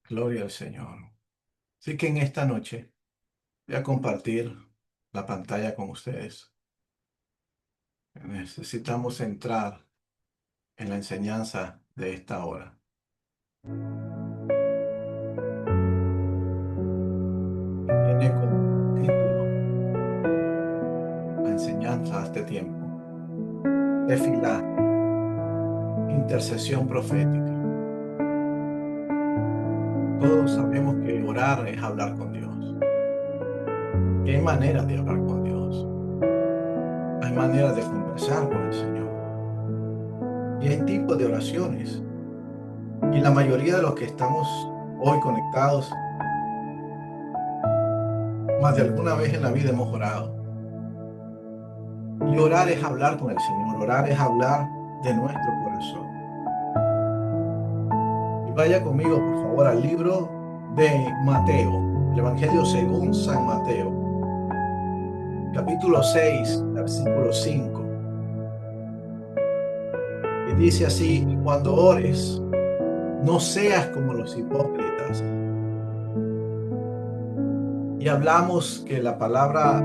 Gloria al Señor. Así que en esta noche voy a compartir la pantalla con ustedes. Necesitamos entrar en la enseñanza de esta hora. Y tiene como título la enseñanza a este tiempo. Tefilá, intercesión profética. Todos sabemos que orar es hablar con Dios. Y hay maneras de hablar con Dios. Hay maneras de conversar con el Señor. Y hay tipos de oraciones. Y la mayoría de los que estamos hoy conectados, más de alguna vez en la vida hemos orado. Y orar es hablar con el Señor. Orar es hablar de nuestro corazón. Y vaya conmigo, por favor, al libro de Mateo, el Evangelio según San Mateo, capítulo 6, versículo 5. Y dice así: y cuando ores, no seas como los hipócritas. Y hablamos que la palabra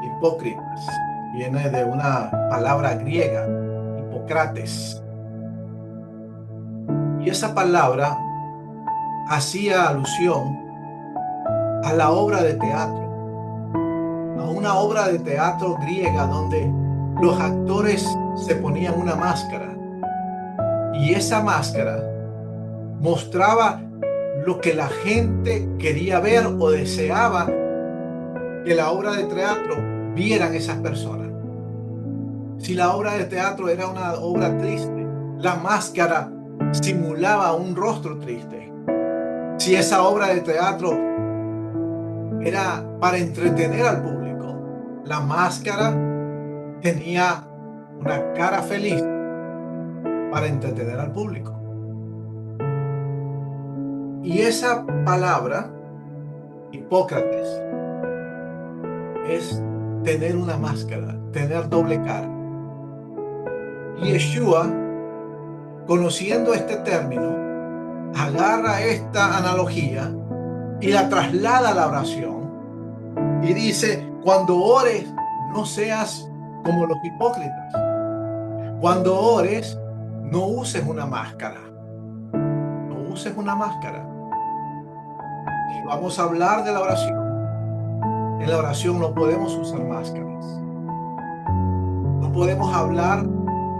hipócritas, viene de una palabra griega, hipócrates. Y esa palabra hacía alusión a la obra de teatro, a una obra de teatro griega donde los actores se ponían una máscara y esa máscara mostraba lo que la gente quería ver o deseaba que la obra de teatro vieran esas personas. Si la obra de teatro era una obra triste, la máscara simulaba un rostro triste. Si esa obra de teatro era para entretener al público, la máscara tenía una cara feliz para entretener al público. Y esa palabra, Hipócrates, es tener una máscara, tener doble cara. Y Yeshua, conociendo este término, agarra esta analogía y la traslada a la oración y dice: cuando ores, no seas como los hipócritas. Cuando ores, no uses una máscara. No uses una máscara. Si vamos a hablar de la oración, en la oración no podemos usar máscaras. No podemos hablar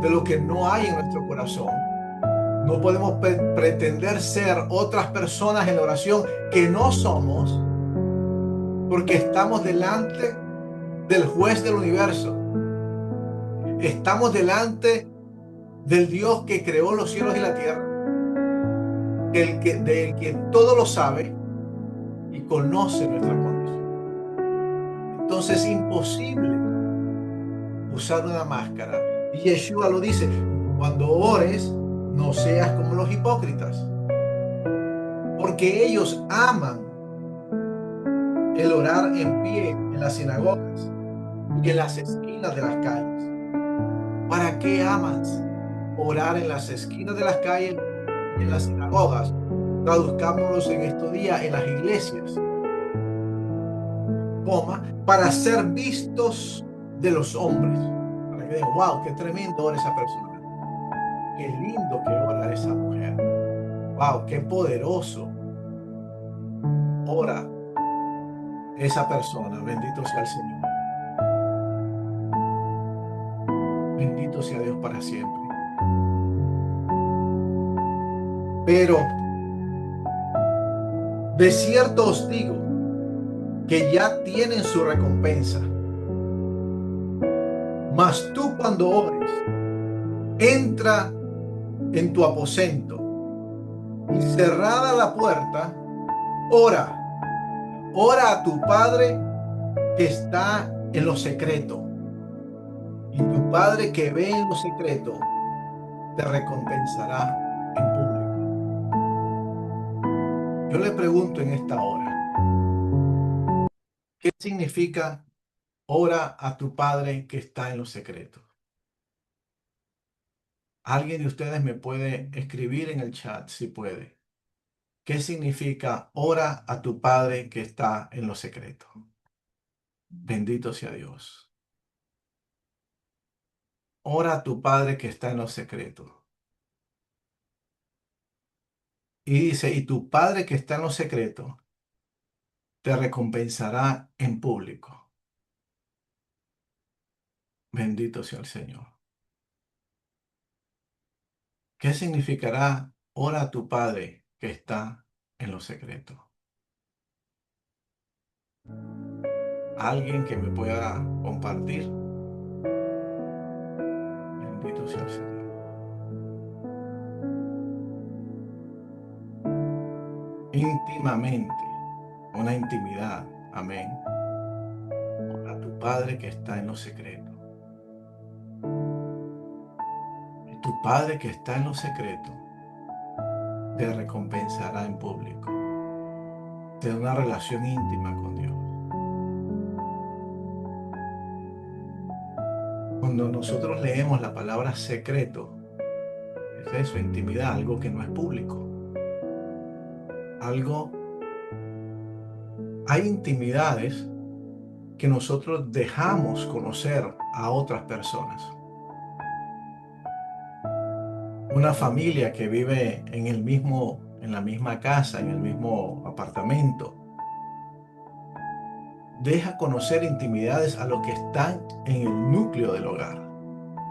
de lo que no hay en nuestro corazón. No podemos pretender ser otras personas en la oración que no somos, porque estamos delante del juez del universo. Estamos delante del Dios que creó los cielos y la tierra, del que todo lo sabe y conoce nuestra condición. Entonces es imposible usar una máscara. Y Yeshua lo dice: cuando ores, no seas como los hipócritas, porque ellos aman el orar en pie en las sinagogas y en las esquinas de las calles. ¿Para qué amas orar en las esquinas de las calles y en las sinagogas? Traduzcámoslos en estos días: en las iglesias, para ser vistos de los hombres. Para que digan: wow, qué tremendo ora esa persona. Qué lindo que ora esa mujer. Wow, qué poderoso ora esa persona. Bendito sea el Señor. Bendito sea Dios para siempre. Pero de cierto os digo que ya tienen su recompensa. Mas tú, cuando ores, entra en tu aposento y cerrada la puerta, ora. Ora a tu Padre que está en lo secreto. Y tu Padre que ve en lo secreto te recompensará en público. Yo le pregunto en esta hora: ¿qué significa ora a tu Padre que está en lo secreto? ¿Alguien de ustedes me puede escribir en el chat si puede? ¿Qué significa ora a tu Padre que está en lo secreto? Bendito sea Dios. Ora a tu Padre que está en lo secreto. Y dice, y tu Padre que está en lo secreto te recompensará en público. Bendito sea el Señor. ¿Qué significará ora a tu Padre que está en lo secreto? ¿Alguien que me pueda compartir? Bendito sea el Señor. Íntimamente, una intimidad. Amén. Ora a tu Padre que está en lo secreto. Y tu Padre que está en lo secreto te recompensará en público. Ten una relación íntima con Dios. Cuando nosotros leemos la palabra secreto, es eso, intimidad, algo que no es público. Algo, hay intimidades que nosotros dejamos conocer a otras personas. Una familia que vive en la misma casa, en el mismo apartamento, deja conocer intimidades a los que están en el núcleo del hogar,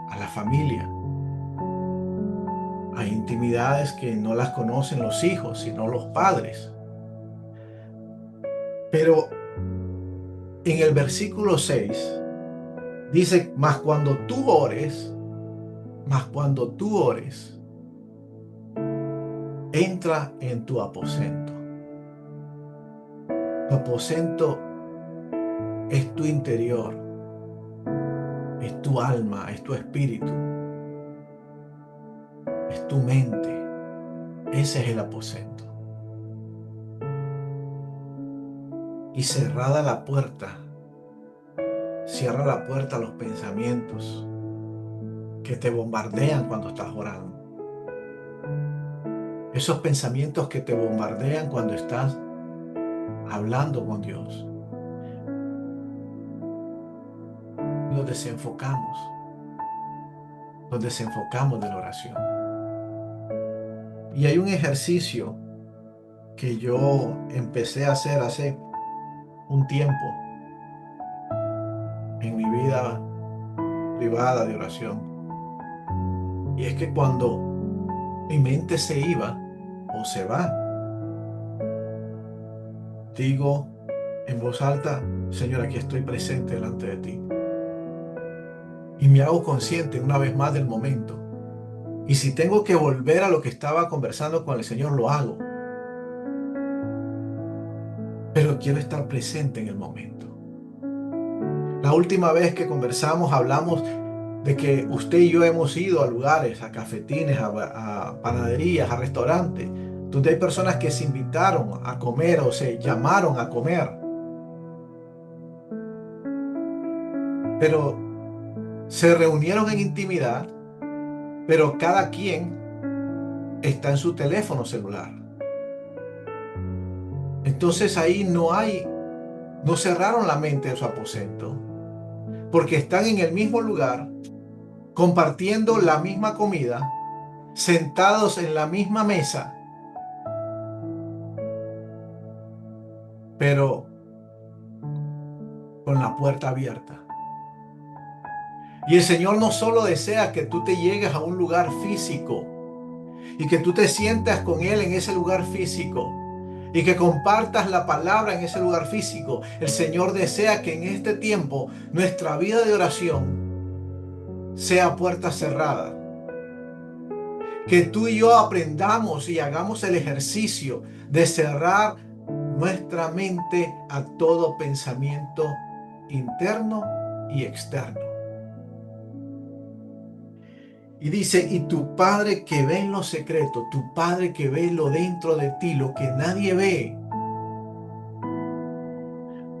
a la familia. Hay intimidades que no las conocen los hijos, sino los padres. Pero en el versículo 6 dice, mas cuando tú ores, entra en tu aposento. Tu aposento es tu interior, es tu alma, es tu espíritu, es tu mente. Ese es el aposento. Y cerrada la puerta, cierra la puerta a los pensamientos que te bombardean cuando estás orando. Esos pensamientos que te bombardean cuando estás hablando con Dios. Nos desenfocamos de la oración. Y hay un ejercicio que yo empecé a hacer hace un tiempo en mi vida privada de oración. Y es que cuando mi mente se iba o se va, digo en voz alta, Señor, aquí estoy presente delante de ti. Y me hago consciente una vez más del momento. Y si tengo que volver a lo que estaba conversando con el Señor, lo hago. Pero quiero estar presente en el momento. La última vez que conversamos, hablamos de que usted y yo hemos ido a lugares, a cafetines, a panaderías, a restaurantes, donde hay personas que se invitaron a comer o se llamaron a comer. Pero se reunieron en intimidad, pero cada quien está en su teléfono celular. Entonces ahí no cerraron la mente de su aposento, porque están en el mismo lugar, compartiendo la misma comida, sentados en la misma mesa, pero con la puerta abierta. Y el Señor no solo desea que tú te llegues a un lugar físico y que tú te sientas con Él en ese lugar físico y que compartas la palabra en ese lugar físico. El Señor desea que en este tiempo nuestra vida de oración sea puerta cerrada. Que tú y yo aprendamos y hagamos el ejercicio de cerrar nuestra mente a todo pensamiento interno y externo. Y dice, y tu Padre que ve en lo secreto, tu Padre que ve lo dentro de ti, lo que nadie ve,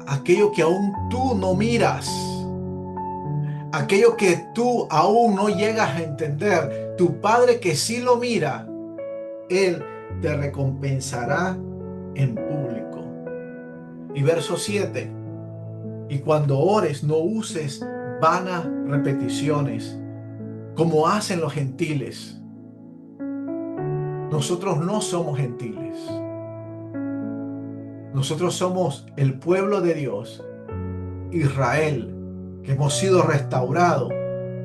aquello que aún tú no miras, aquello que tú aún no llegas a entender, tu Padre que sí lo mira, Él te recompensará en público. Y verso 7, y cuando ores no uses vanas repeticiones, como hacen los gentiles. Nosotros no somos gentiles. Nosotros somos el pueblo de Dios, Israel, que hemos sido restaurados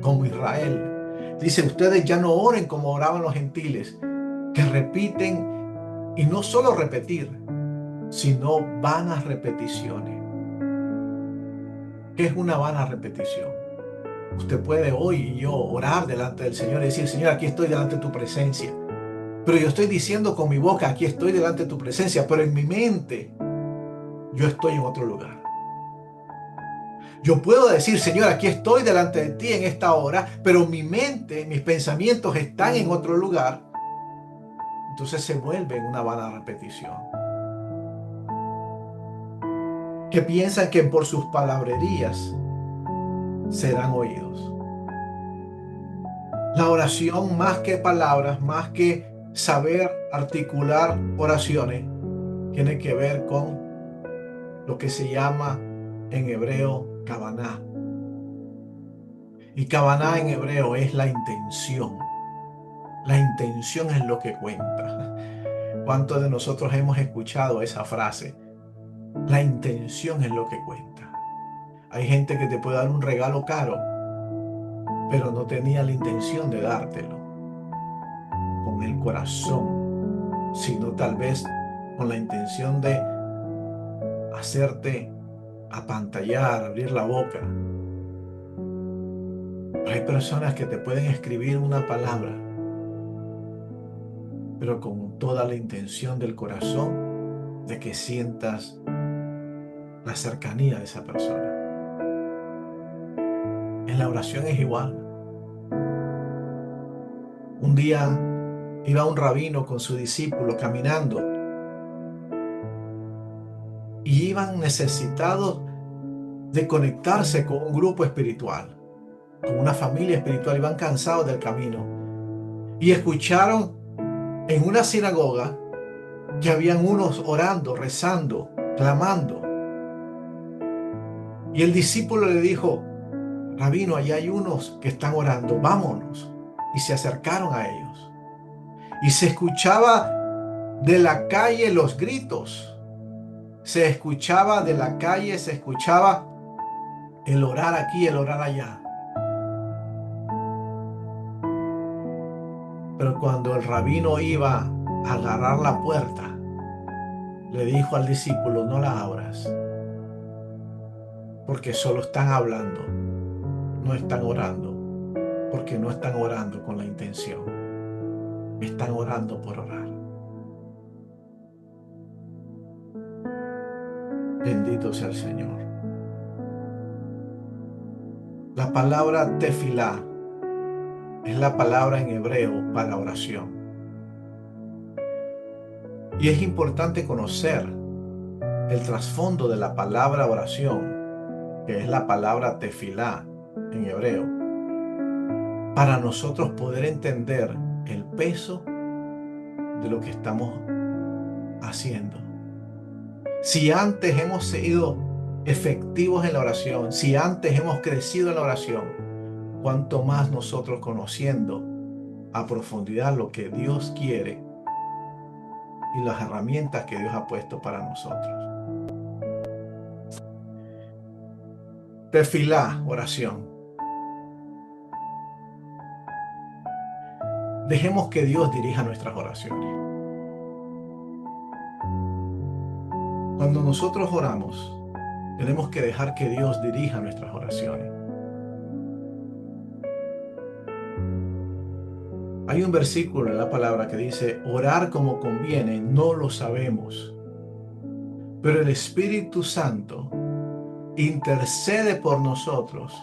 como Israel. Dice, ustedes ya no oren como oraban los gentiles, que repiten, y no solo repetir, sino vanas repeticiones. ¿Qué es una vana repetición? Usted puede hoy y yo orar delante del Señor y decir, Señor, aquí estoy delante de tu presencia. Pero yo estoy diciendo con mi boca, aquí estoy delante de tu presencia, pero en mi mente yo estoy en otro lugar. Yo puedo decir, Señor, aquí estoy delante de ti en esta hora, pero mi mente, mis pensamientos están en otro lugar. Entonces se vuelve en una vana repetición. Que piensan que por sus palabrerías serán oídos. La oración, más que palabras, más que saber articular oraciones, tiene que ver con lo que se llama en hebreo kavaná. Y kavaná en hebreo es la intención. La intención es lo que cuenta. ¿Cuántos de nosotros hemos escuchado esa frase? La intención es lo que cuenta. Hay gente que te puede dar un regalo caro, pero no tenía la intención de dártelo con el corazón, sino tal vez con la intención de hacerte apantallar, abrir la boca. Hay personas que te pueden escribir una palabra, pero con toda la intención del corazón de que sientas la cercanía de esa persona. En la oración es igual. Un día iba un rabino con su discípulo caminando y iban necesitados de conectarse con un grupo espiritual, con una familia espiritual. Iban cansados del camino y escucharon en una sinagoga que habían unos orando, rezando, clamando. Y el discípulo le dijo, Rabino, allá hay unos que están orando, vámonos. Y se acercaron a ellos. Y se escuchaba de la calle los gritos. Se escuchaba de la calle, se escuchaba el orar aquí, el orar allá. Pero cuando el rabino iba a agarrar la puerta, le dijo al discípulo, no la abras, porque solo están hablando, no están orando, porque no están orando con la intención, están orando por orar. Bendito sea el Señor. La palabra tefilá es la palabra en hebreo para oración. Y es importante conocer el trasfondo de la palabra oración, que es la palabra tefilá en hebreo, para nosotros poder entender el peso de lo que estamos haciendo. Si antes hemos sido efectivos en la oración, si antes hemos crecido en la oración, cuanto más nosotros conociendo a profundidad lo que Dios quiere y las herramientas que Dios ha puesto para nosotros. Tefilá, oración. Dejemos que Dios dirija nuestras oraciones. Cuando nosotros oramos, tenemos que dejar que Dios dirija nuestras oraciones. Hay un versículo en la palabra que dice, orar como conviene no lo sabemos, pero el Espíritu Santo intercede por nosotros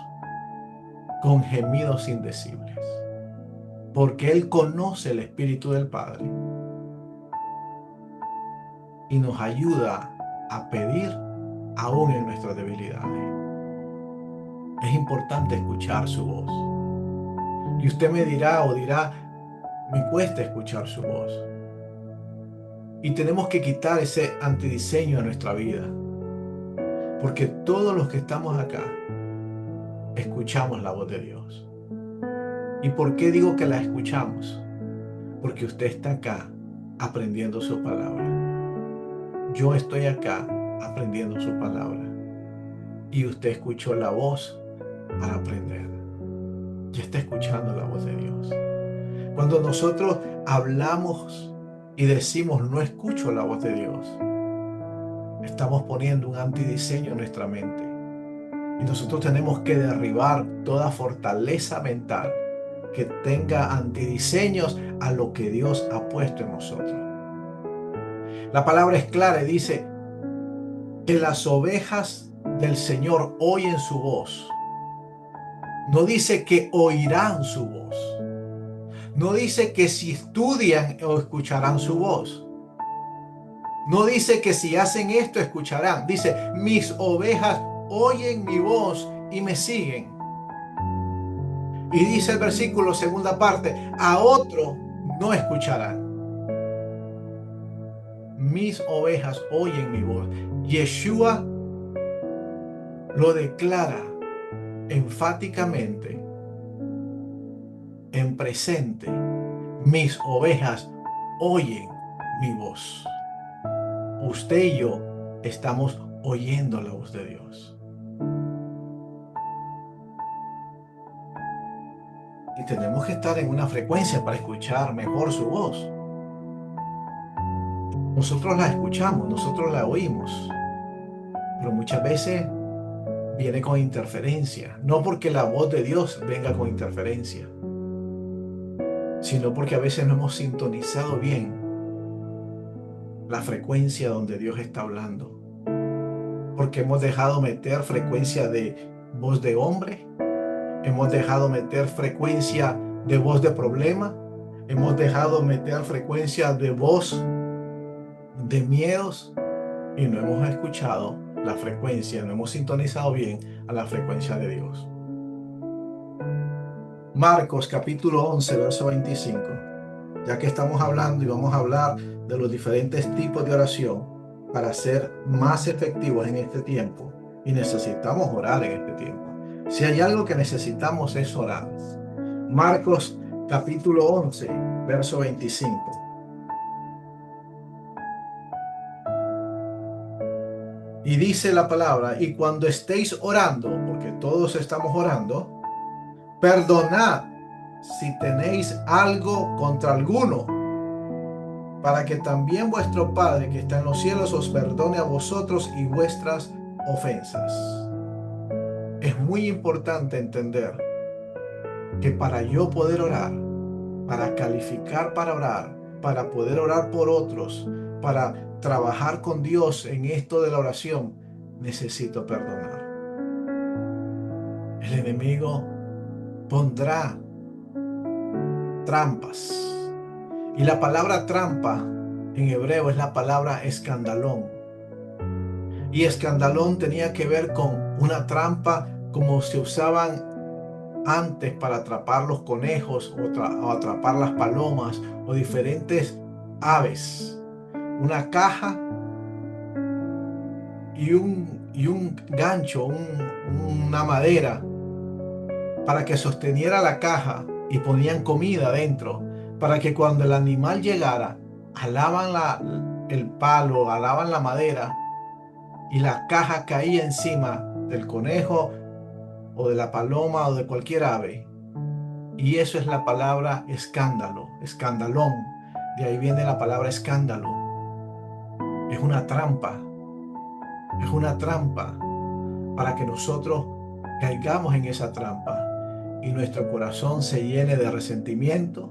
con gemidos indecibles, porque Él conoce el Espíritu del Padre y nos ayuda a pedir aún en nuestras debilidades. Es importante escuchar su voz. Y usted me dirá o dirá, me cuesta escuchar su voz. Y tenemos que quitar ese antidiseño de nuestra vida. Porque todos los que estamos acá escuchamos la voz de Dios. ¿Y por qué digo que la escuchamos? Porque usted está acá aprendiendo su palabra. Yo estoy acá aprendiendo su palabra. Y usted escuchó la voz para aprender. Ya está escuchando la voz de Dios. Cuando nosotros hablamos y decimos no escucho la voz de Dios, estamos poniendo un antidiseño en nuestra mente. Y nosotros tenemos que derribar toda fortaleza mental que tenga antidiseños a lo que Dios ha puesto en nosotros. La palabra es clara y dice que las ovejas del Señor oyen su voz. No dice que oirán su voz. No dice que si estudian o escucharán su voz. No dice que si hacen esto escucharán. Dice, mis ovejas oyen mi voz y me siguen. Y dice el versículo, segunda parte, a otro no escucharán. Mis ovejas oyen mi voz. Yeshua lo declara enfáticamente en presente. Mis ovejas oyen mi voz. Usted y yo estamos oyendo la voz de Dios. Y tenemos que estar en una frecuencia para escuchar mejor su voz. Nosotros la escuchamos, nosotros la oímos, pero muchas veces viene con interferencia. No porque la voz de Dios venga con interferencia, sino porque a veces no hemos sintonizado bien la frecuencia donde Dios está hablando. Porque hemos dejado meter frecuencia de voz de hombre, hemos dejado meter frecuencia de voz de problema, hemos dejado meter frecuencia de voz de miedos y no hemos escuchado la frecuencia, no hemos sintonizado bien a la frecuencia de Dios. Marcos capítulo 11, verso 25. Ya que estamos hablando y vamos a hablar de los diferentes tipos de oración para ser más efectivos en este tiempo, y necesitamos orar en este tiempo. Si hay algo que necesitamos es orar. Marcos capítulo 11, verso 25. Y dice la palabra, y cuando estéis orando, porque todos estamos orando, perdonad si tenéis algo contra alguno, para que también vuestro Padre que está en los cielos os perdone a vosotros y vuestras ofensas. Es muy importante entender que para yo poder orar, para calificar para orar, para poder orar por otros, para trabajar con Dios en esto de la oración, necesito perdonar. El enemigo pondrá trampas. Y la palabra trampa en hebreo es la palabra escandalón. Y escandalón tenía que ver con una trampa como se usaban antes para atrapar los conejos o atrapar las palomas o diferentes aves. Una caja y un gancho, una madera para que sosteniera la caja y ponían comida dentro, para que cuando el animal llegara, alaban el palo, alaban la madera y la caja caía encima del conejo o de la paloma o de cualquier ave. Y eso es la palabra escándalo, escandalón. De ahí viene la palabra escándalo. Es una trampa para que nosotros caigamos en esa trampa y nuestro corazón se llene de resentimiento,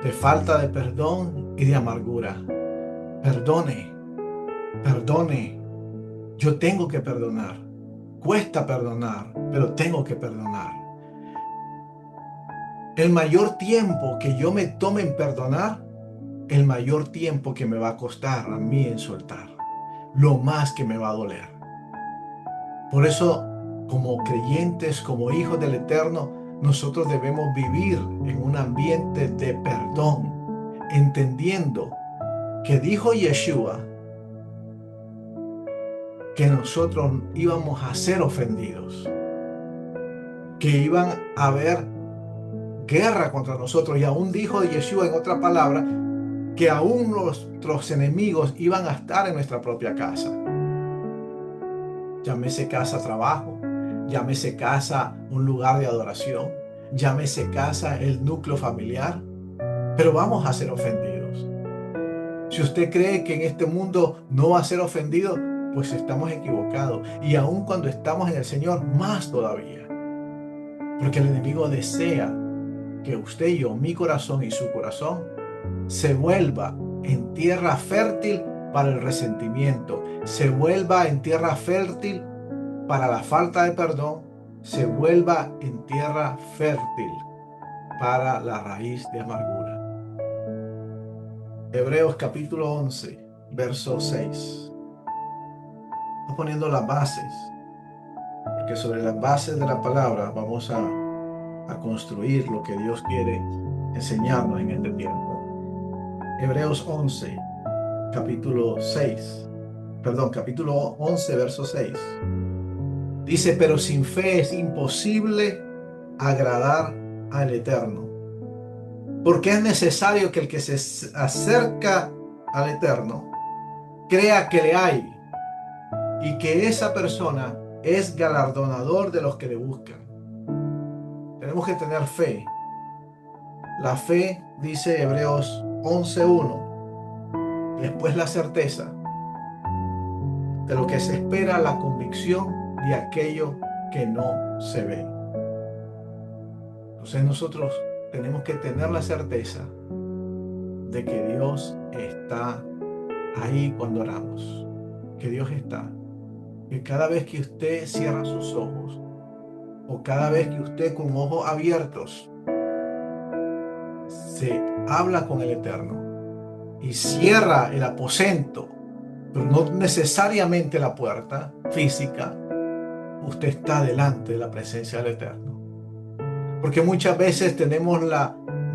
de falta de perdón y de amargura. Perdone. Yo tengo que perdonar. Cuesta perdonar, pero tengo que perdonar. El mayor tiempo que yo me tome en perdonar, el mayor tiempo que me va a costar a mí en soltar. Lo más que me va a doler. Por eso, como creyentes, como hijos del Eterno, nosotros debemos vivir en un ambiente de perdón, entendiendo que dijo Yeshua que nosotros íbamos a ser ofendidos, que iban a haber guerra contra nosotros, y aún dijo Yeshua en otra palabra que aún nuestros enemigos iban a estar en nuestra propia casa. Llámese casa trabajo, llámese casa un lugar de adoración, llámese casa el núcleo familiar, pero vamos a ser ofendidos. Si usted cree que en este mundo no va a ser ofendido, pues estamos equivocados. Y aun cuando estamos en el Señor, más todavía. Porque el enemigo desea que usted y yo, mi corazón y su corazón, se vuelva en tierra fértil para el resentimiento, se vuelva en tierra fértil para la falta de perdón, se vuelva en tierra fértil para la raíz de amargura. Hebreos capítulo 11, verso 6. Estamos poniendo las bases, porque sobre las bases de la palabra vamos a construir lo que Dios quiere enseñarnos en este tiempo. Hebreos 11, capítulo 11, verso 6. Dice, pero sin fe es imposible agradar al Eterno, porque es necesario que el que se acerca al Eterno crea que le hay y que esa persona es galardonador de los que le buscan. Tenemos que tener fe. La fe, dice Hebreos 11:1, después la certeza de lo que se espera, la convicción de aquello que no se ve. Entonces nosotros tenemos que tener la certeza de que Dios está ahí cuando oramos, que Dios está, que cada vez que usted cierra sus ojos o cada vez que usted con ojos abiertos se habla con el Eterno y cierra el aposento, pero no necesariamente la puerta física, usted está delante de la presencia del Eterno. Porque muchas veces tenemos la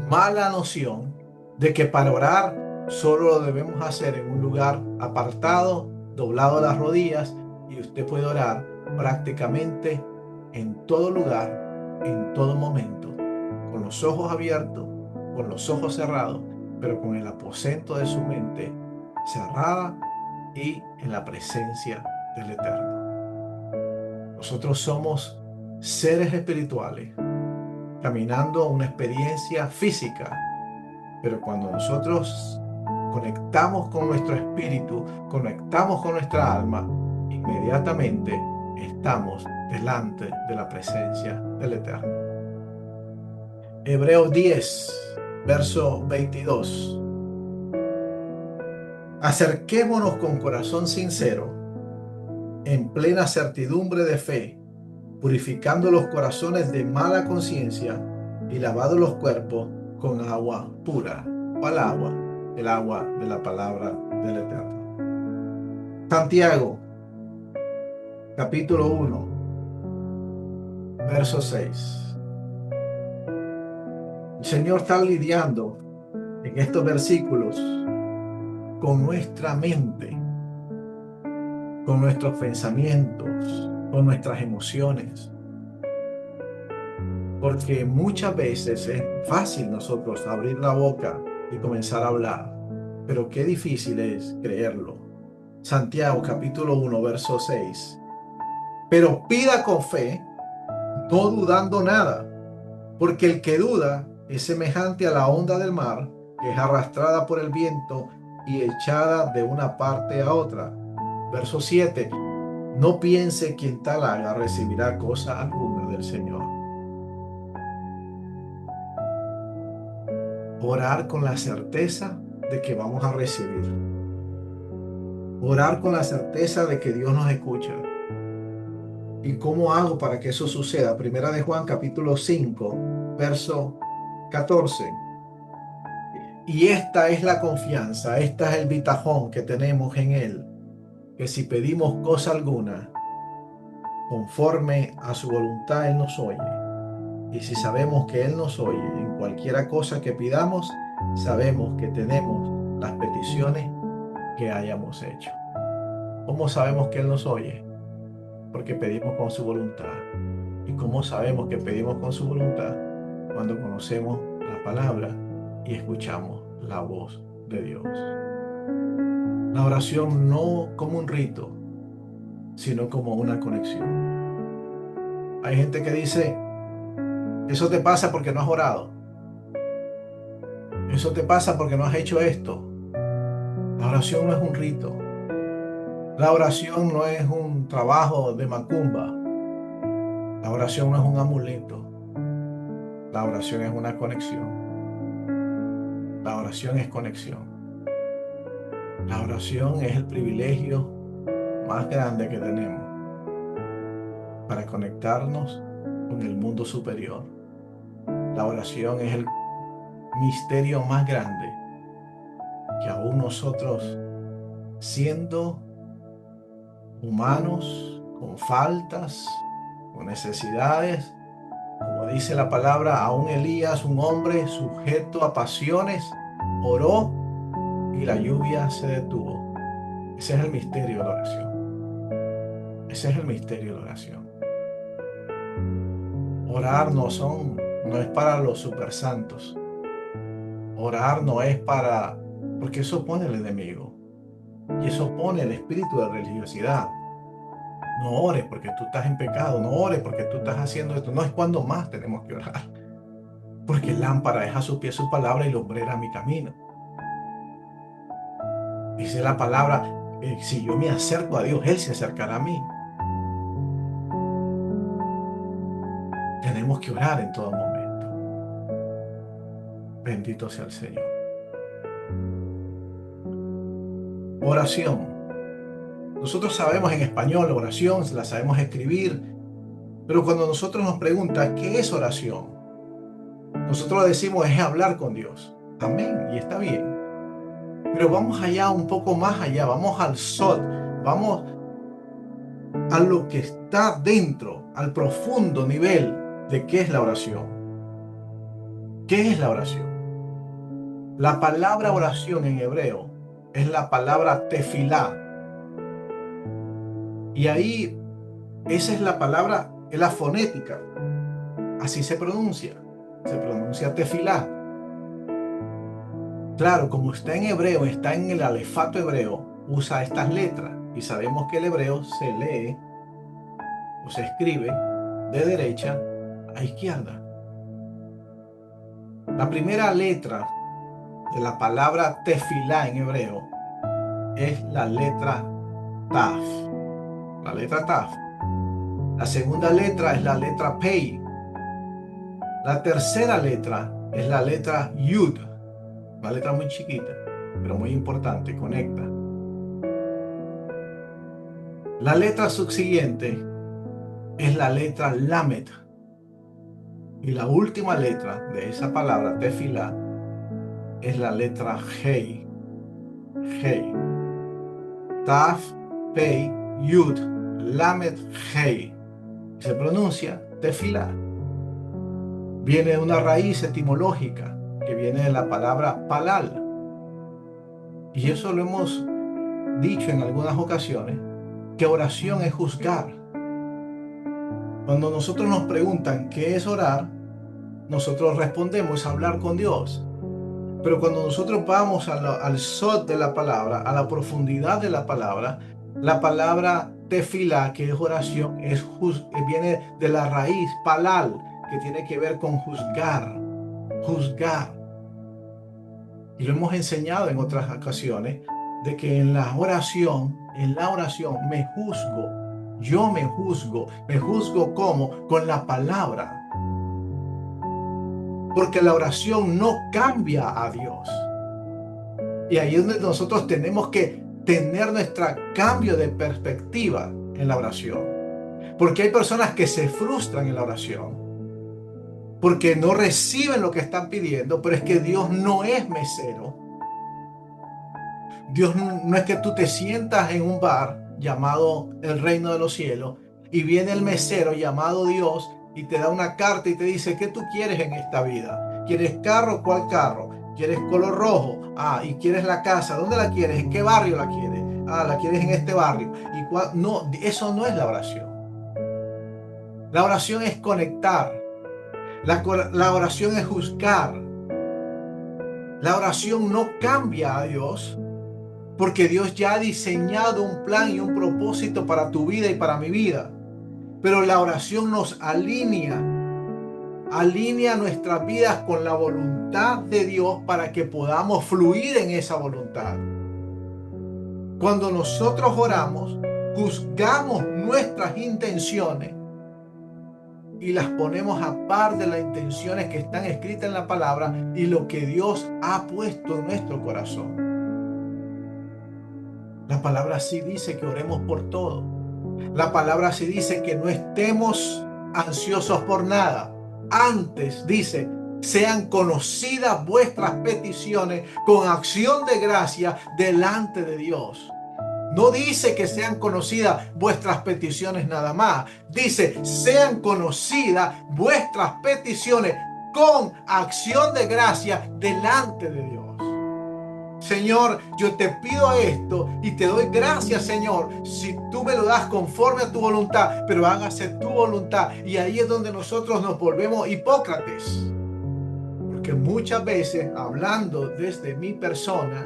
mala noción de que para orar solo lo debemos hacer en un lugar apartado, doblado las rodillas, y usted puede orar prácticamente en todo lugar, en todo momento, con los ojos abiertos, con los ojos cerrados, pero con el aposento de su mente cerrada y en la presencia del Eterno. Nosotros somos seres espirituales caminando una experiencia física, pero cuando nosotros conectamos con nuestro espíritu, conectamos con nuestra alma, inmediatamente estamos delante de la presencia del Eterno. Hebreos 10, verso 22. Acerquémonos con corazón sincero, en plena certidumbre de fe, purificando los corazones de mala conciencia y lavando los cuerpos con agua pura. ¿Cuál agua? El agua de la palabra del Eterno. Santiago, capítulo 1, verso 6. El Señor está lidiando en estos versículos con nuestra mente, con nuestros pensamientos, con nuestras emociones. Porque muchas veces es fácil nosotros abrir la boca y comenzar a hablar, pero qué difícil es creerlo. Santiago capítulo 1, verso 6. Pero pida con fe, no dudando nada, porque el que duda es semejante a la onda del mar, que es arrastrada por el viento y echada de una parte a otra. Verso 7. No piense quien tal haga recibirá cosa alguna del Señor. Orar con la certeza de que vamos a recibir. Orar con la certeza de que Dios nos escucha. ¿Y cómo hago para que eso suceda? Primera de Juan capítulo 5, verso 14. Y esta es la confianza, esta es el bitajón que tenemos en Él, que si pedimos cosa alguna, conforme a su voluntad, Él nos oye. Y si sabemos que Él nos oye en cualquiera cosa que pidamos, sabemos que tenemos las peticiones que hayamos hecho. ¿Cómo sabemos que Él nos oye? Porque pedimos con su voluntad. ¿Y cómo sabemos que pedimos con su voluntad? Cuando conocemos la palabra y escuchamos la voz de Dios. La oración no como un rito, sino como una conexión. Hay gente que dice, eso te pasa porque no has orado. Eso te pasa porque no has hecho esto. La oración no es un rito. La oración no es un trabajo de macumba. La oración no es un amuleto. La oración es una conexión. La oración es conexión. La oración es el privilegio más grande que tenemos para conectarnos con el mundo superior. La oración es el misterio más grande que aún nosotros, siendo humanos, con faltas, con necesidades, como dice la palabra, aún Elías, un hombre sujeto a pasiones, oró y la lluvia se detuvo. Ese es el misterio de la oración. Ese es el misterio de la oración. Orar no es para los supersantos. Orar no es porque eso pone el enemigo. Y eso pone el espíritu de religiosidad. No ores porque tú estás en pecado. No ores porque tú estás haciendo esto. No es cuando más tenemos que orar. Porque lámpara es a su pie su palabra y lumbrera mi camino. Dice la palabra, si yo me acerco a Dios, Él se acercará a mí. Tenemos que orar en todo momento. Bendito sea el Señor. Oración. Nosotros sabemos en español la oración, la sabemos escribir, pero cuando nosotros nos preguntan ¿qué es oración? Nosotros decimos es hablar con Dios. Amén, y está bien. Pero vamos allá, un poco más allá, vamos al sol, vamos a lo que está dentro, al profundo nivel de qué es la oración. ¿Qué es la oración? La palabra oración en hebreo es la palabra tefilá. Y ahí, esa es la palabra, es la fonética. Así se pronuncia tefilá. Claro, como está en hebreo, está en el alefato hebreo, usa estas letras. Y sabemos que el hebreo se lee o se escribe de derecha a izquierda. La primera letra de la palabra tefilá en hebreo es la letra taf. La letra taf. La segunda letra es la letra pei. La tercera letra es la letra yud. Una letra muy chiquita, pero muy importante, conecta. La letra subsiguiente es la letra lamet. Y la última letra de esa palabra, tefilá, es la letra hei. Hei. Taf, pei, yud, lamet, hei. Se pronuncia tefilá. Viene de una raíz etimológica que viene de la palabra palal. Y eso lo hemos dicho en algunas ocasiones, que oración es juzgar. Cuando nosotros nos preguntan qué es orar, nosotros respondemos hablar con Dios. Pero cuando nosotros vamos al sod de la palabra, a la profundidad de la palabra tefilá, que es oración, viene de la raíz palal, que tiene que ver con juzgar. Y lo hemos enseñado en otras ocasiones, de que en la oración me juzgo. Yo me juzgo ¿cómo? Con la palabra. Porque la oración no cambia a Dios. Y ahí es donde nosotros tenemos que tener nuestro cambio de perspectiva en la oración. Porque hay personas que se frustran en la oración, porque no reciben lo que están pidiendo, pero es que Dios no es mesero. Dios no es que tú te sientas en un bar llamado el reino de los cielos y viene el mesero llamado Dios y te da una carta y te dice, ¿qué tú quieres en esta vida? ¿Quieres carro? ¿Cuál carro? ¿Quieres color rojo? ¿Y quieres la casa? ¿Dónde la quieres? ¿En qué barrio la quieres? La quieres en este barrio. No, eso no es la oración. La oración es conectar. La oración es juzgar. La oración no cambia a Dios, porque Dios ya ha diseñado un plan y un propósito para tu vida y para mi vida. Pero la oración nos alinea nuestras vidas con la voluntad de Dios para que podamos fluir en esa voluntad. Cuando nosotros oramos, juzgamos nuestras intenciones y las ponemos a par de las intenciones que están escritas en la palabra y lo que Dios ha puesto en nuestro corazón. La palabra sí dice que oremos por todo. La palabra sí dice que no estemos ansiosos por nada. Antes dice, sean conocidas vuestras peticiones con acción de gracia delante de Dios. No dice que sean conocidas vuestras peticiones nada más. Dice, sean conocidas vuestras peticiones con acción de gracia delante de Dios. Señor, yo te pido esto y te doy gracias, Señor, si tú me lo das conforme a tu voluntad, pero hágase tu voluntad. Y ahí es donde nosotros nos volvemos Hipócrates. Porque muchas veces, hablando desde mi persona,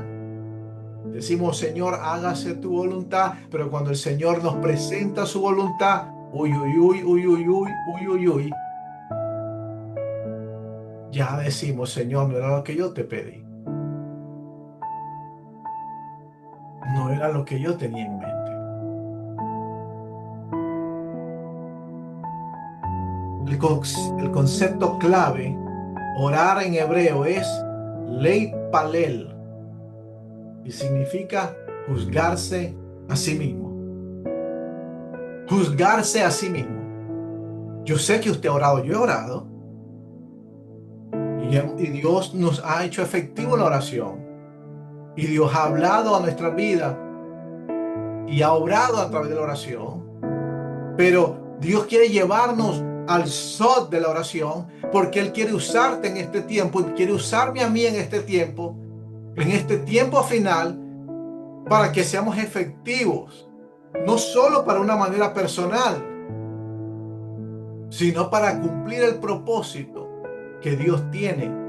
decimos, Señor, hágase tu voluntad, pero cuando el Señor nos presenta su voluntad, uy, uy, uy, uy, uy, uy, uy, uy, uy, ya decimos, Señor, no era lo que yo te pedí. No era lo que yo tenía en mente. El concepto clave, orar en hebreo, es leipalel, y significa juzgarse a sí mismo. Juzgarse a sí mismo. Yo sé que usted ha orado, yo he orado, y Dios nos ha hecho efectivo la oración. Y Dios ha hablado a nuestra vida y ha obrado a través de la oración. Pero Dios quiere llevarnos al sod de la oración, porque Él quiere usarte en este tiempo y quiere usarme a mí en este tiempo final, para que seamos efectivos, no solo para una manera personal, sino para cumplir el propósito que Dios tiene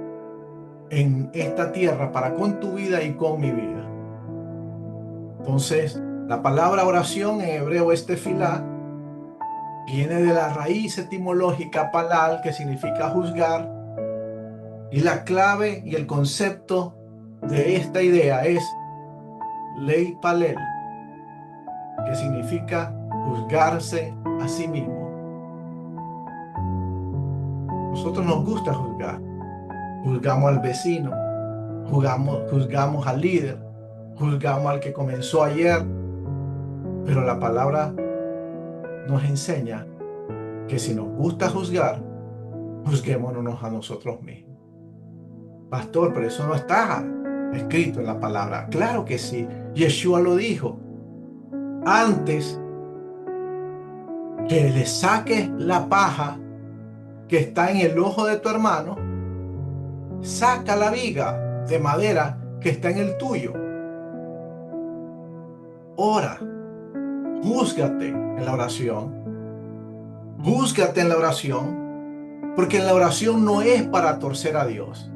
en esta tierra para con tu vida y con mi vida. Entonces, la palabra oración en hebreo es tefilá, viene de la raíz etimológica palal, que significa juzgar, y la clave y el concepto de esta idea es ley palel, que significa juzgarse a sí mismo. Nosotros nos gusta juzgar. Juzgamos al vecino, juzgamos al líder, juzgamos al que comenzó ayer, pero la palabra nos enseña que si nos gusta juzgar, juzguémonos a nosotros mismos. Pastor, pero eso no está escrito en la palabra. Claro que sí. Yeshua lo dijo. Antes que le saques la paja que está en el ojo de tu hermano, saca la viga de madera que está en el tuyo. Ora, júzgate en la oración. Júzgate en la oración, porque en la oración no es para torcer a Dios.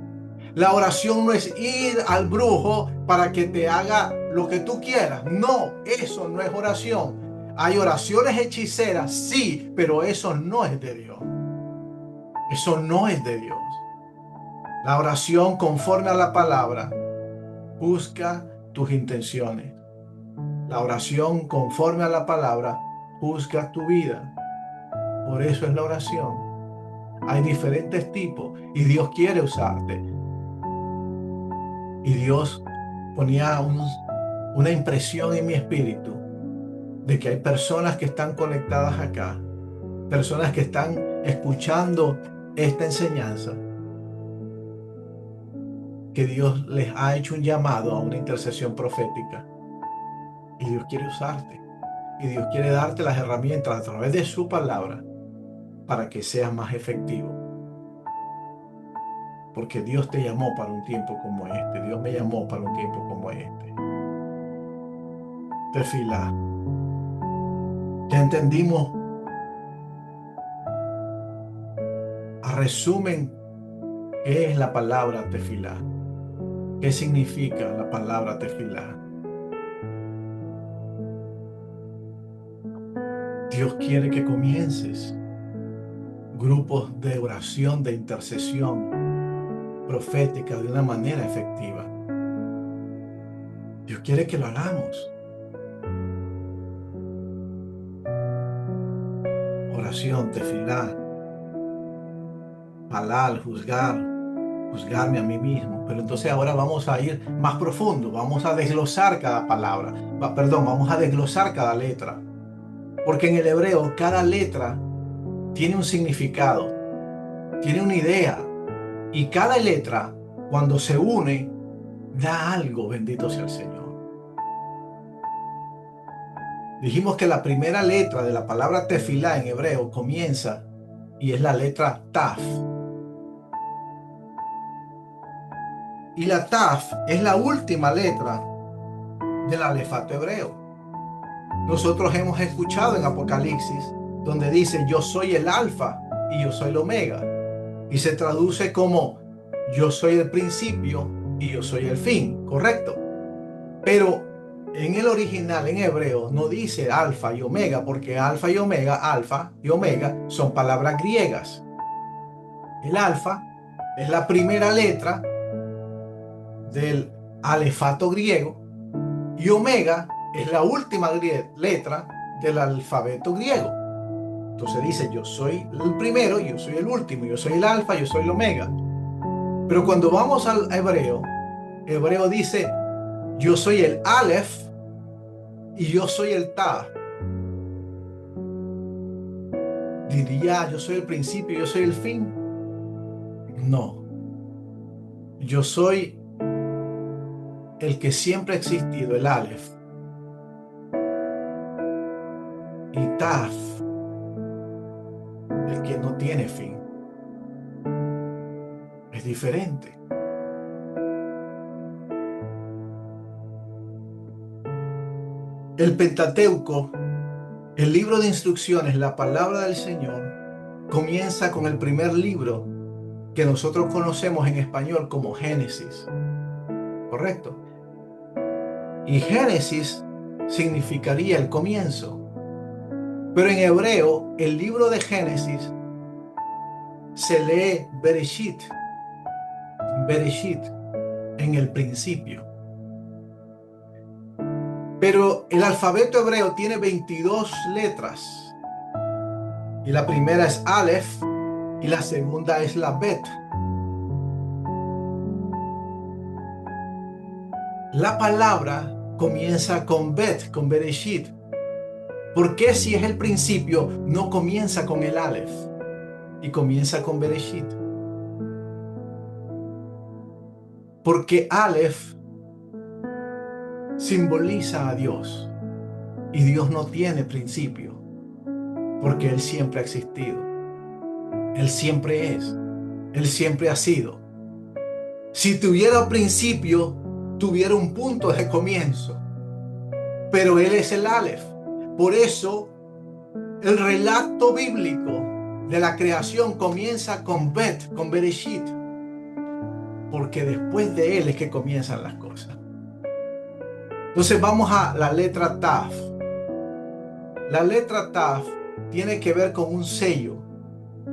La oración no es ir al brujo para que te haga lo que tú quieras. No, eso no es oración. Hay oraciones hechiceras, sí, pero eso no es de Dios. Eso no es de Dios. La oración conforme a la palabra busca tus intenciones. La oración conforme a la palabra juzga tu vida. Por eso es la oración. Hay diferentes tipos y Dios quiere usarte. Y Dios ponía una impresión en mi espíritu de que hay personas que están conectadas acá, personas que están escuchando esta enseñanza, que Dios les ha hecho un llamado a una intercesión profética. Y Dios quiere usarte. Y Dios quiere darte las herramientas a través de su palabra para que seas más efectivo. porque Dios te llamó para un tiempo como este. Dios me llamó para un tiempo como este. Tefilá. Ya entendimos, a resumen, qué es la palabra tefilá. ¿Qué significa la palabra tefilá? Dios quiere que comiences grupos de oración, de intercesión profética de una manera efectiva. Dios quiere que lo hagamos. Oración, tefilá, halal, juzgarme a mí mismo. Pero entonces ahora vamos a ir más profundo, vamos a desglosar cada palabra, vamos a desglosar cada letra. Porque en el hebreo cada letra tiene un significado, tiene una idea. Y cada letra, cuando se une, da algo, bendito sea el Señor. Dijimos que la primera letra de la palabra tefilá en hebreo comienza y es la letra taf. Y la taf es la última letra del alefato hebreo. Nosotros hemos escuchado en Apocalipsis donde dice yo soy el alfa y yo soy el omega. Y se traduce como yo soy el principio y yo soy el fin, ¿correcto? Pero en el original, en hebreo, no dice alfa y omega, porque alfa y omega son palabras griegas. El alfa es la primera letra del alefato griego y omega es la última letra del alfabeto griego. Entonces dice, yo soy el primero, yo soy el último, yo soy el alfa, yo soy el omega. Pero cuando vamos al hebreo, hebreo dice, yo soy el Aleph y yo soy el Ta. Diría, yo soy el principio, yo soy el fin. No. Yo soy el que siempre ha existido, el Aleph. Y Taf, el que no tiene fin. Es diferente. El Pentateuco, el libro de instrucciones, la palabra del Señor, comienza con el primer libro que nosotros conocemos en español como Génesis. ¿Correcto? Y Génesis significaría el comienzo. Pero en hebreo, el libro de Génesis se lee Bereshit. Bereshit, en el principio. Pero el alfabeto hebreo tiene 22 letras. Y la primera es Aleph y la segunda es la Bet. La palabra comienza con Bet, con Bereshit. ¿Por qué si es el principio no comienza con el Aleph y comienza con Bereshit? Porque Aleph simboliza a Dios y Dios no tiene principio porque Él siempre ha existido. Él siempre es. Él siempre ha sido. Si tuviera principio, tuviera un punto de comienzo. Pero Él es el Aleph. Por eso, el relato bíblico de la creación comienza con Bet, con Bereshit. Porque después de Él es que comienzan las cosas. Entonces vamos a la letra Taf. La letra Taf tiene que ver con un sello,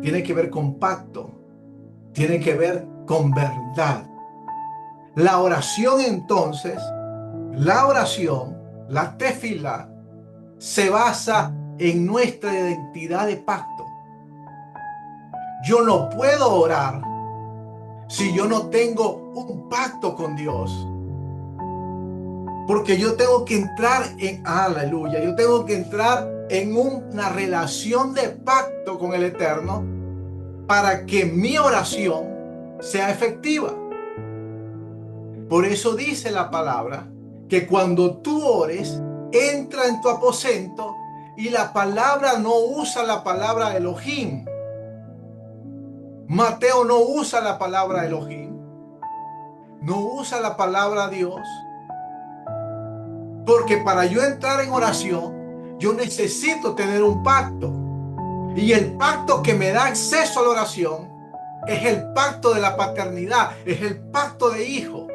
tiene que ver con pacto, tiene que ver con verdad. La oración entonces, la tefilá, se basa en nuestra identidad de pacto. Yo no puedo orar si yo no tengo un pacto con Dios. Porque yo tengo que entrar aleluya, yo tengo que entrar en una relación de pacto con el Eterno para que mi oración sea efectiva. Por eso dice la palabra que cuando tú ores, entra en tu aposento y la palabra no usa la palabra Elohim. Mateo no usa la palabra Elohim, no usa la palabra Dios, porque para yo entrar en oración, yo necesito tener un pacto. Y el pacto que me da acceso a la oración es el pacto de la paternidad, es el pacto de hijo.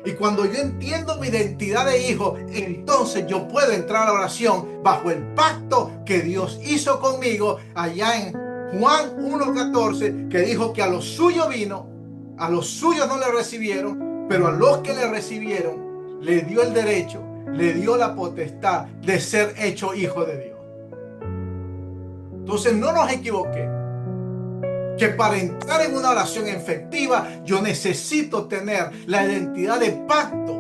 Y cuando yo entiendo mi identidad de hijo, entonces yo puedo entrar a la oración bajo el pacto que Dios hizo conmigo allá en Juan 1:14, que dijo que a los suyos vino, a los suyos no le recibieron, pero a los que le recibieron le dio el derecho, le dio la potestad de ser hecho hijo de Dios. Entonces no nos equivoquemos, que para entrar en una oración efectiva yo necesito tener la identidad de pacto,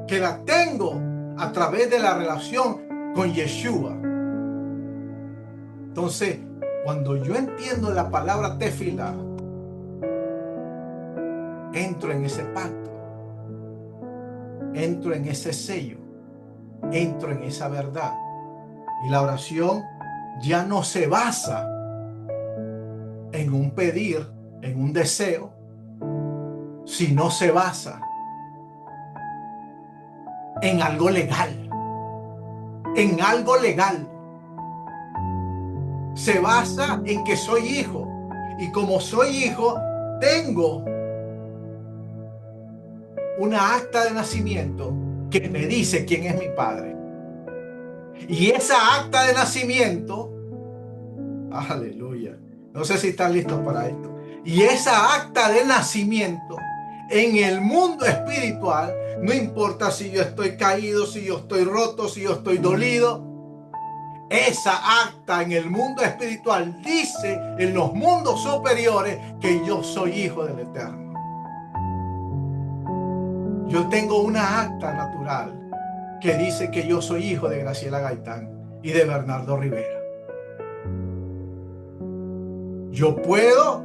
que la tengo a través de la relación con Yeshua. Entonces, cuando yo entiendo la palabra tefilá, entro en ese pacto, entro en ese sello, entro en esa verdad. Y la oración ya no se basa en un pedir, en un deseo, sino se basa en algo legal, en algo legal. Se basa en que soy hijo, y como soy hijo, tengo una acta de nacimiento que me dice quién es mi padre. Y esa acta de nacimiento, aleluya, no sé si están listos para esto. Y esa acta de nacimiento en el mundo espiritual, no importa si yo estoy caído, si yo estoy roto, si yo estoy dolido, esa acta en el mundo espiritual dice en los mundos superiores que yo soy hijo del Eterno. Yo tengo una acta natural que dice que yo soy hijo de Graciela Gaitán y de Bernardo Rivera. Yo puedo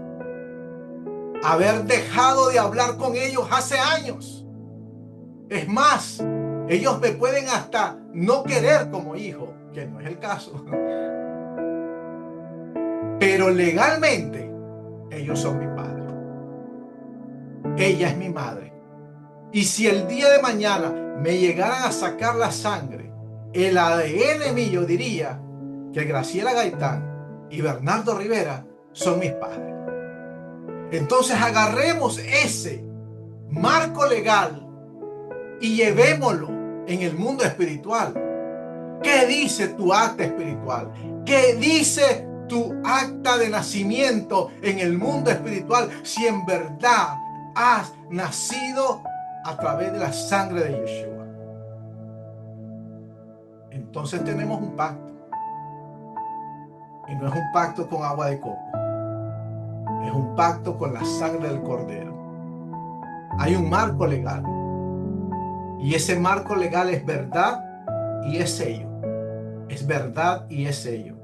haber dejado de hablar con ellos hace años. Es más, ellos me pueden hasta no querer como hijo, que no es el caso. Pero legalmente, ellos son mi padre. Ella es mi madre. Y si el día de mañana me llegaran a sacar la sangre, el ADN mío diría que Graciela Gaitán y Bernardo Rivera son mis padres. Entonces agarremos ese marco legal y llevémoslo en el mundo espiritual. ¿Qué dice tu acta espiritual? ¿Qué dice tu acta de nacimiento en el mundo espiritual? Si en verdad has nacido a través de la sangre de Yeshua. Entonces tenemos un pacto. Y no es un pacto con agua de coco. Es un pacto con la sangre del Cordero. Hay un marco legal. Y ese marco legal es verdad y es sello. Es verdad y es sello.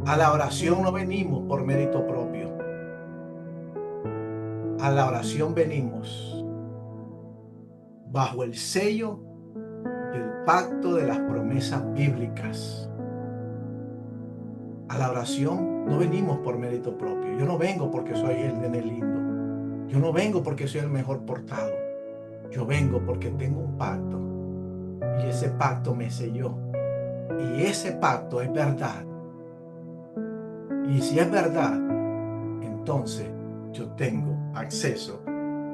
A la oración no venimos por mérito propio. A la oración venimos bajo el sello del pacto de las promesas bíblicas. A la oración no venimos por mérito propio. Yo no vengo porque soy el nene lindo. Yo no vengo porque soy el mejor portado. Yo vengo porque tengo un pacto. Y ese pacto me selló. Y ese pacto es verdad. Y si es verdad, entonces yo tengo acceso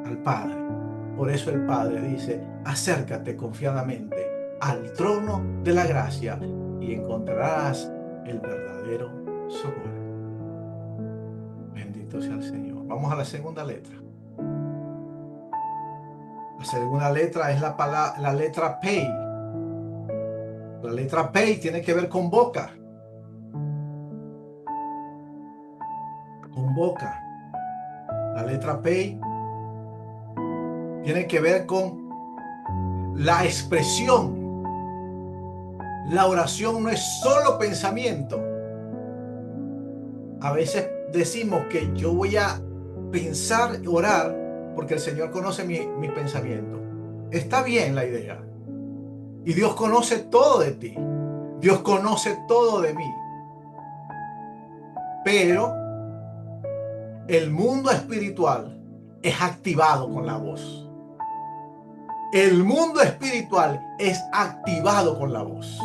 al Padre. Por eso el Padre dice: acércate confiadamente al trono de la gracia y encontrarás el verdadero socorro. Bendito sea el Señor. Vamos a la segunda letra. La segunda letra es la letra Pei. La letra Pei tiene que ver con boca. Con boca. La letra Pei tiene que ver con la expresión. La oración no es solo pensamiento. A veces decimos que yo voy a pensar, orar, porque el Señor conoce mis pensamientos. Está bien la idea. Y Dios conoce todo de ti. Dios conoce todo de mí. Pero El mundo espiritual es activado con la voz. El mundo espiritual es activado con la voz.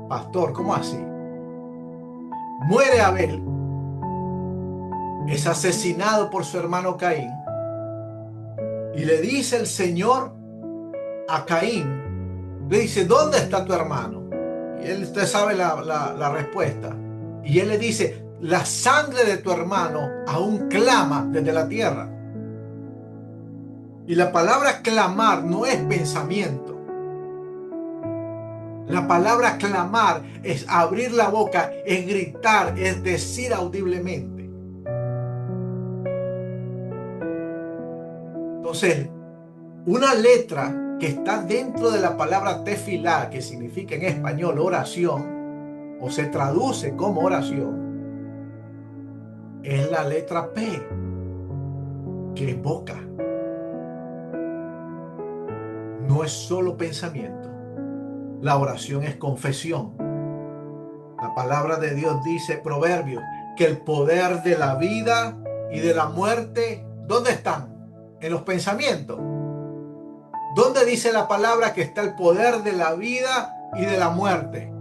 Pastor, ¿cómo así? Muere Abel, es asesinado por su hermano Caín, y le dice el Señor a Caín, le dice, ¿dónde está tu hermano? Y él, usted sabe la respuesta. Y él le dice, la sangre de tu hermano aún clama desde la tierra. Y la palabra clamar no es pensamiento. La palabra clamar es abrir la boca, es gritar, es decir audiblemente. Entonces, una letra que está dentro de la palabra tefilá, que significa en español oración, o se traduce como oración, es la letra P, que es boca. No es solo pensamiento. La oración es confesión. La palabra de Dios dice, Proverbios, que el poder de la vida y de la muerte, ¿dónde están? En los pensamientos. ¿Dónde dice la palabra que está el poder de la vida y de la muerte?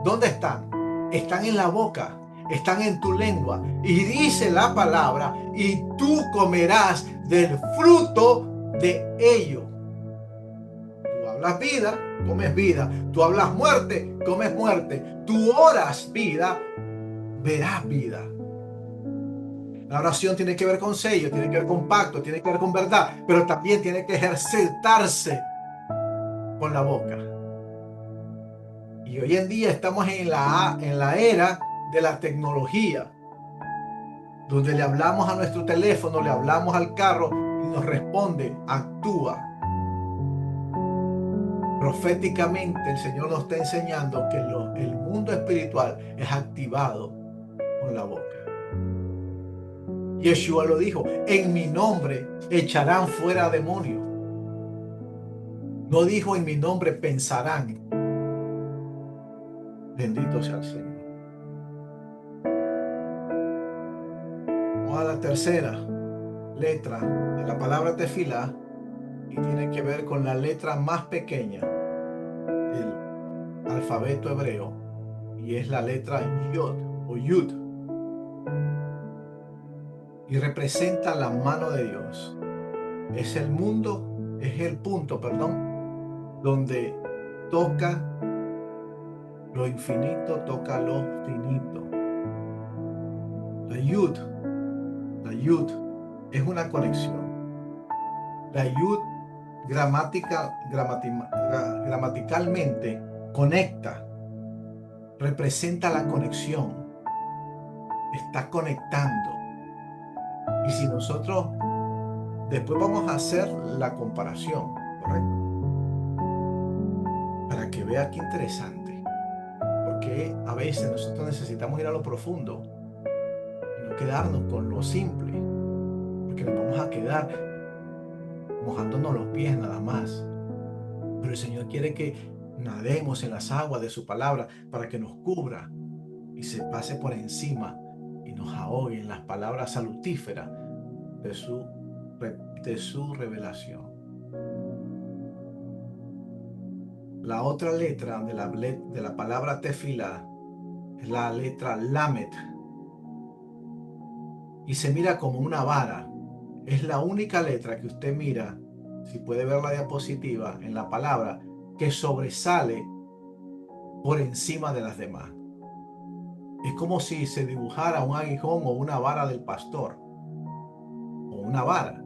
¿Dónde están? Están en la boca, están en tu lengua. Y dice la palabra, y tú comerás del fruto de ello. Tú hablas vida, comes vida. Tú hablas muerte, comes muerte. Tú oras vida, verás vida. La oración tiene que ver con sello, tiene que ver con pacto, tiene que ver con verdad, pero también tiene que ejercitarse con la boca. Y hoy en día estamos en la era de la tecnología, donde le hablamos a nuestro teléfono, le hablamos al carro y nos responde, actúa. Proféticamente el Señor nos está enseñando que el mundo espiritual es activado con la boca. Yeshua lo dijo, en mi nombre echarán fuera demonios. No dijo en mi nombre pensarán. Bendito sea el Señor. Vamos a la tercera letra de la palabra tefilá y tiene que ver con la letra más pequeña del alfabeto hebreo y es la letra Yod o Yud y representa la mano de Dios. Es el mundo, es el punto, perdón, donde toca lo infinito, toca lo finito. La Yud, la Yud es una conexión. La Yud gramaticalmente conecta, representa la conexión, está conectando. Y si nosotros después vamos a hacer la comparación, ¿correcto? Para que vea qué interesante, porque a veces nosotros necesitamos ir a lo profundo y no quedarnos con lo simple, porque nos vamos a quedar mojándonos los pies nada más. Pero el Señor quiere que nademos en las aguas de su palabra para que nos cubra y se pase por encima y nos ahogue en las palabras salutíferas de su revelación. La otra letra de la palabra tefilá es la letra lamet y se mira como una vara. Es la única letra que usted mira, si puede ver la diapositiva, en la palabra que sobresale por encima de las demás. Es como si se dibujara un aguijón o una vara del pastor, o una vara.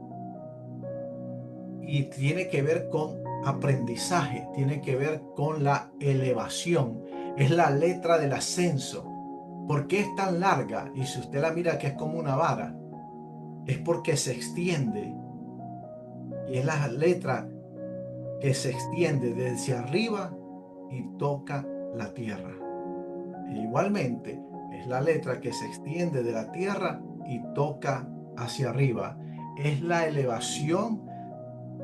Y tiene que ver con aprendizaje, tiene que ver con la elevación. Es la letra del ascenso. ¿Por qué es tan larga? Y si usted la mira que es como una vara, es porque se extiende. Y es la letra que se extiende desde arriba y toca la tierra. E igualmente, es la letra que se extiende de la tierra y toca hacia arriba. Es la elevación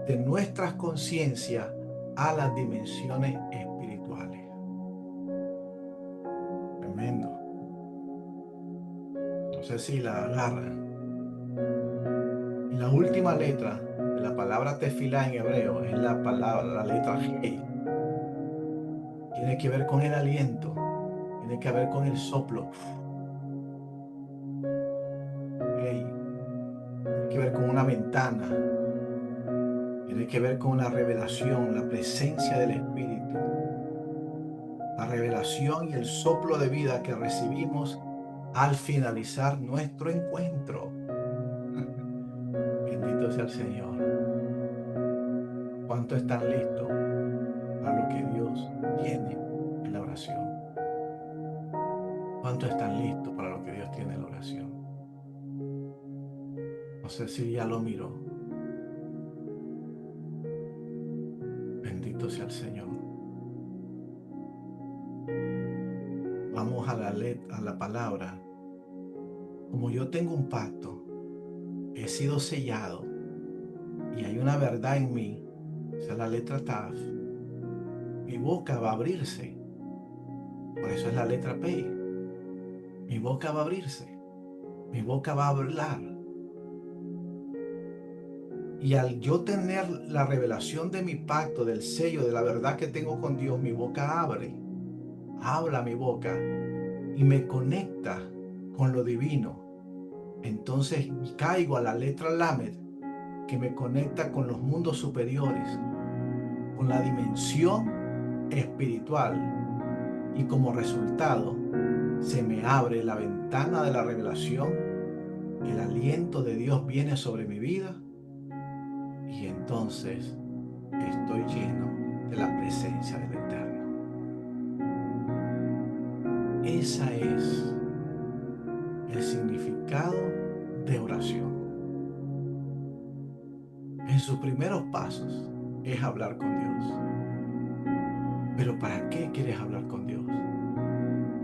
de nuestras conciencias a las dimensiones espirituales. Tremendo. No sé si la agarran. Y la última letra de la palabra tefilá en hebreo es la letra Hei. Tiene que ver con el aliento, tiene que ver con el soplo. Hei. Tiene que ver con una ventana, tiene que ver con la revelación, la presencia del Espíritu, la revelación y el soplo de vida que recibimos al finalizar nuestro encuentro. Bendito sea el Señor. ¿Cuánto están listos para lo que Dios tiene en la oración? ¿Cuánto están listos para lo que Dios tiene en la oración? No sé si ya lo miró. Bendito sea el Señor. Vamos a la palabra. Como yo tengo un pacto, he sido sellado y hay una verdad en mí, esa es la letra Taf, mi boca va a abrirse. Por eso es la letra P. Mi boca va a abrirse. Mi boca va a hablar. Y al yo tener la revelación de mi pacto, del sello, de la verdad que tengo con Dios, mi boca abre. Habla mi boca y me conecta con lo divino. Entonces caigo a la letra Lamed, que me conecta con los mundos superiores, con la dimensión espiritual. Y como resultado, se me abre la ventana de la revelación, el aliento de Dios viene sobre mi vida y entonces estoy lleno de la presencia del Eterno. Esa es el significado de oración. En sus primeros pasos es hablar con Dios. Pero ¿para qué quieres hablar con Dios?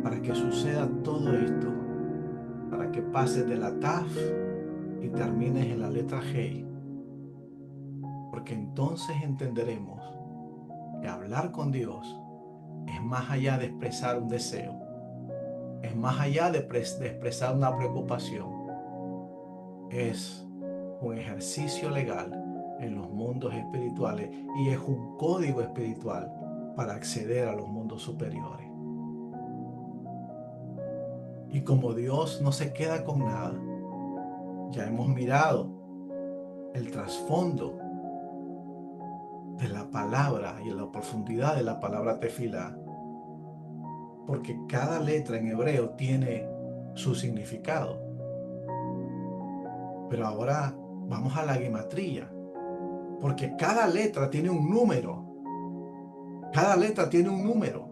Para que suceda todo esto, para que pases de la Taf y termines en la letra Hei, porque entonces entenderemos que hablar con Dios es más allá de expresar un deseo, es más allá de expresar una preocupación, es un ejercicio legal en los mundos espirituales y es un código espiritual para acceder a los mundos superiores. Y como Dios no se queda con nada, ya hemos mirado el trasfondo de la palabra y en la profundidad de la palabra tefilá, porque cada letra en hebreo tiene su significado. Pero ahora vamos a la gematría, porque cada letra tiene un número. Cada letra tiene un número.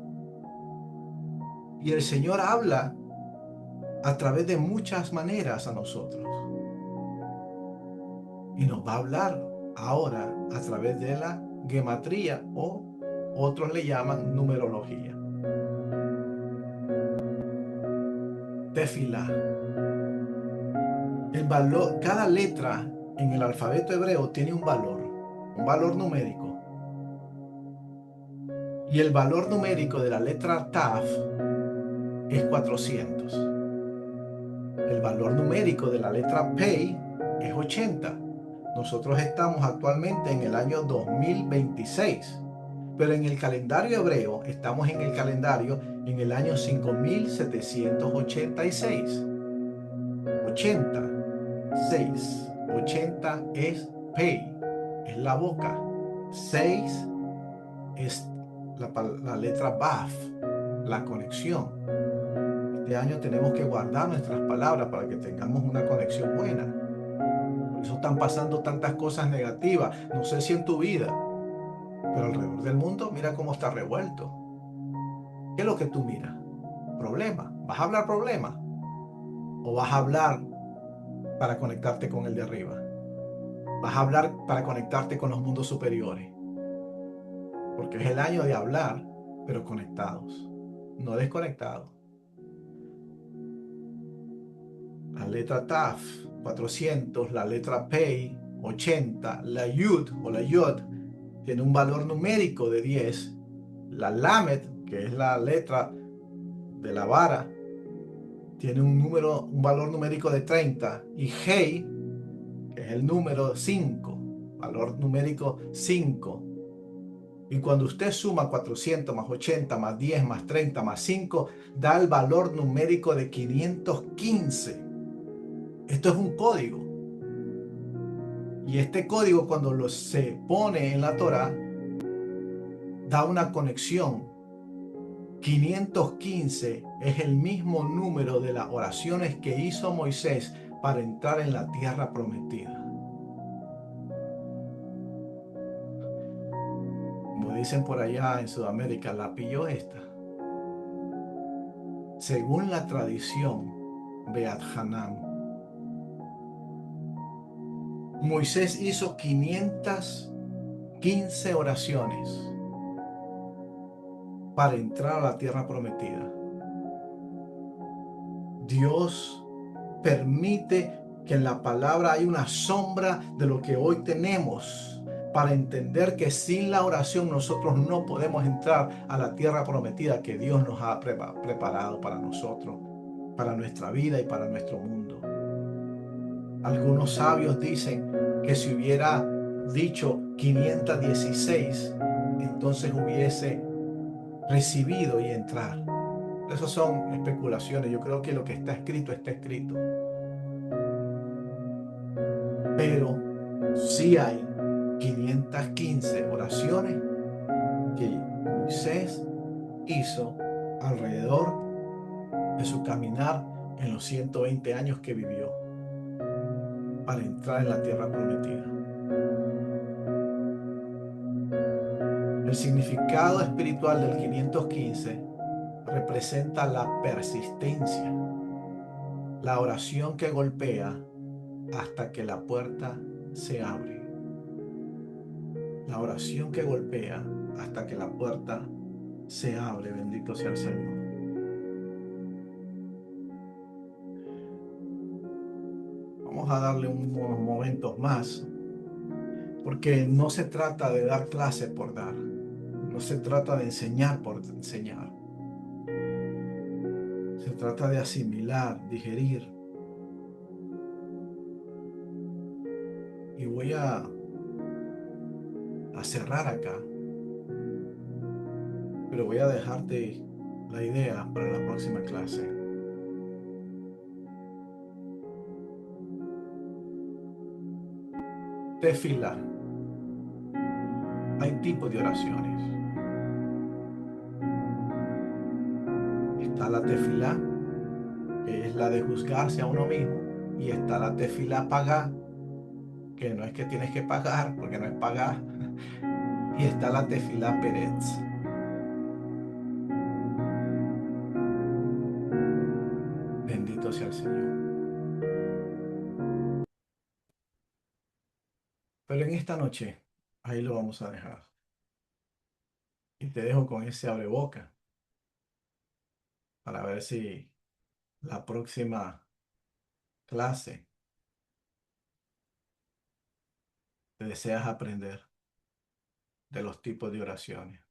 Y el Señor habla a través de muchas maneras a nosotros. Y nos va a hablar ahora a través de la gematría, o otros le llaman numerología. Tefilá. El valor, cada letra en el alfabeto hebreo tiene un valor numérico. Y el valor numérico de la letra Taf es 400. El valor numérico de la letra Pei es 80. Nosotros estamos actualmente en el año 2026, pero en el calendario hebreo estamos en el calendario en el año 5786. 86. 80 es Pei, es la boca. 6 es la letra Baf, la conexión. Este año tenemos que guardar nuestras palabras para que tengamos una conexión buena. Por eso están pasando tantas cosas negativas. No sé si en tu vida, pero alrededor del mundo, mira cómo está revuelto. ¿Qué es lo que tú miras? ¿Problema? ¿Vas a hablar problema? ¿O vas a hablar para conectarte con el de arriba? ¿Vas a hablar para conectarte con los mundos superiores? Porque es el año de hablar, pero conectados, no desconectados. La letra Taf, 400, la letra Pei, 80, la Yud o la Yod tiene un valor numérico de 10, la Lamed, que es la letra de la vara, tiene un valor numérico de 30, y Hei, es el número 5, valor numérico 5. Y cuando usted suma 400 más 80 más 10 más 30 más 5, da el valor numérico de 515. Esto es un código. Y este código, cuando se pone en la Torá, da una conexión. 515 es el mismo número de las oraciones que hizo Moisés para entrar en la tierra prometida. Como dicen por allá en Sudamérica, la pilló esta. Según la tradición Beat Hanan, Moisés hizo 515 oraciones para entrar a la tierra prometida. Dios permite que en la palabra hay una sombra de lo que hoy tenemos para entender que sin la oración nosotros no podemos entrar a la tierra prometida que Dios nos ha preparado para nosotros, para nuestra vida y para nuestro mundo. Algunos sabios dicen que si hubiera dicho 516, entonces hubiese recibido y entrar. Esas son especulaciones. Yo creo que lo que está escrito está escrito. Pero sí hay 515 oraciones que Moisés hizo alrededor de su caminar en los 120 años que vivió para entrar en la tierra prometida. El significado espiritual del 515 representa la persistencia, la oración que golpea hasta que la puerta se abre. La oración que golpea hasta que la puerta se abre. Bendito sea el Señor. Vamos a darle unos momentos más, porque no se trata de dar clase por dar. No se trata de enseñar por enseñar. Se trata de asimilar, digerir. Y voy a cerrar acá, pero voy a dejarte la idea para la próxima clase. Tefilá. Hay tipos de oraciones. Está la tefilá, que es la de juzgarse a uno mismo, y está la tefilá pagá, que no es que tienes que pagar, porque no es pagar, y está la tefilá peretz. Bendito sea el Señor. Pero en esta noche, ahí lo vamos a dejar. Y te dejo con ese abreboca para ver si la próxima clase te deseas aprender de los tipos de oraciones.